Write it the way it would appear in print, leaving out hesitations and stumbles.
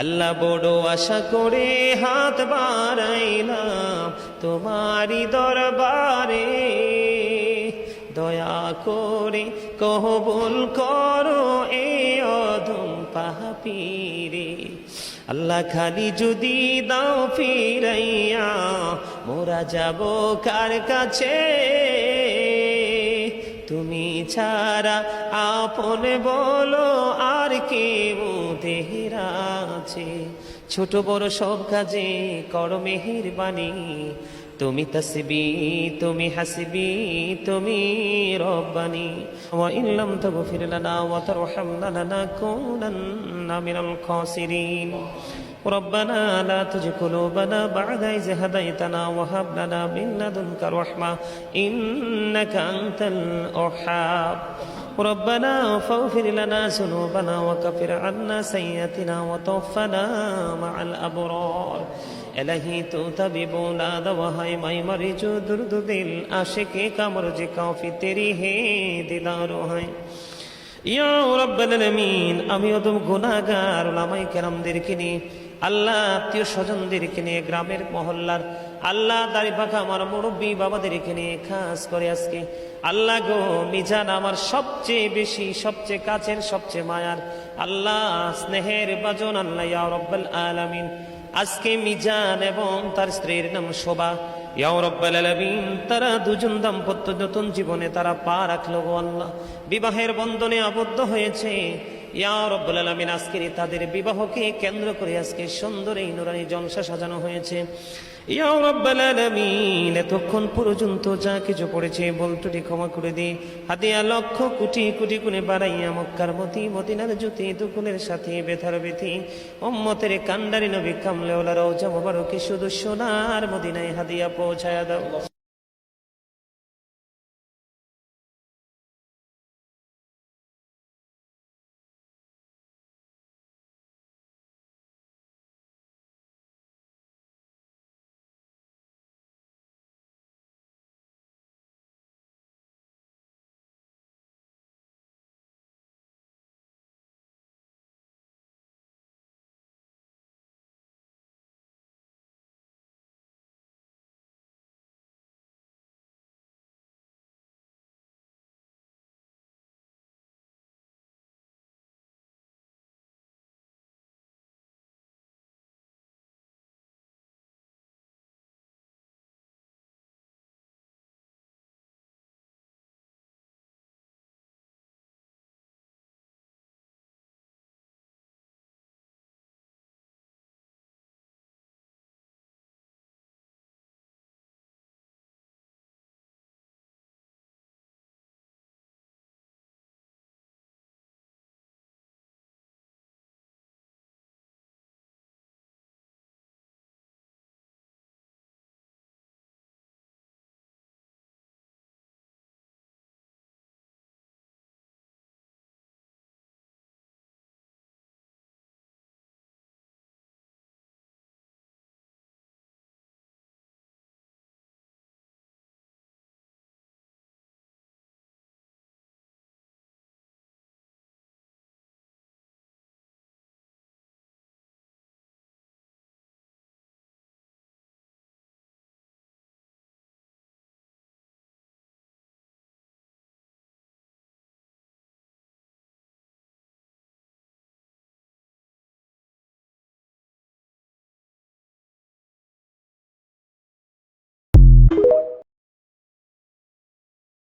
আল্লাহ বড় আশা করে হাত বাড়াইলাম তোমারই দরবারে, দয়া করে কবুল করো এ অধম পাপীরে। আল্লাহ খালি যদি দাও ফিরাইয়া, মোরা যাব কার কাছে? তুমি ছাড়া আপন বলো আর কেউ দেহের আছে? ছোট বড় সব কাজে করো মেহেরবানি, তুমি তাসবি তুমি হাসবি তুমি রব্বানি। ওয়া ইন লাম তাগফির লানা ওয়া তারহামনা লানাকুনান্না মিনাল খাসিরিন। ربنا لا تزغ قلوبنا بعد إذ هديتنا وهب لنا من لدنك رحمة إنك أنت الوهاب. ربنا فاغفر لنا ذنوبنا وكفر عنا سيئاتنا وتوفنا مع الأبرار. الہی تو طبیب اولاد وہائی مائی مری جو درد دل عاشق کمر جی کافی تیری ہے দিদারো হয়। ইয়া রাব্বাল আলামিন, আমি অদম গুনাহগার ওলামায়ে কেরামদেরকে নিয়ে, আল্লাহ আত্মীয় স্বজনদেরকে নিয়ে, গ্রামের মহল্লার আল্লাহ দাড়ি পাকা আমার মুরব্বী বাবাদেরকে নিয়ে খাস করে আজকে আল্লাহ গো, মিজান আমার সবচেয়ে বেশি সবচেয়ে কাছের সবচেয়ে মায়ার আল্লাহ স্নেহের বাজন আল্লাহ ইয়া রাব্বাল আলামিন, আজকে মিজান এবং তার স্ত্রীর নাম শোভা, ইয়া রাব্বাল আলামিন, তারা দুজন দাম্পত্য নতুন জীবনে তারা পা রাখলো গো আল্লাহ, বিবাহের বন্ধনে আবদ্ধ হয়েছে। ইয়া রাব্বুল আলামিন, আজকের তাদের বিবাহকে কেন্দ্র করে আজকে সুন্দর এই নুরানি জলসা সাজানো হয়েছে। ইয়া রাব্বুল আলামিন, এতক্ষণ পর্যন্ত যা কিছু পড়েছে বলটুটি ক্ষমা করে দি, হাদিয়া লক্ষ কোটি কোটি গুণে বাড়াইয়া মক্কার মতি মদিনার জ্যোতি দুকুলের সাথে বেথার বেথি উম্মতের কান্ডারি নবী কামলে ওলা রওজা মোবারকে শুধু সোনার মদিনায় হাদিয়া পৌঁছায়া দাও।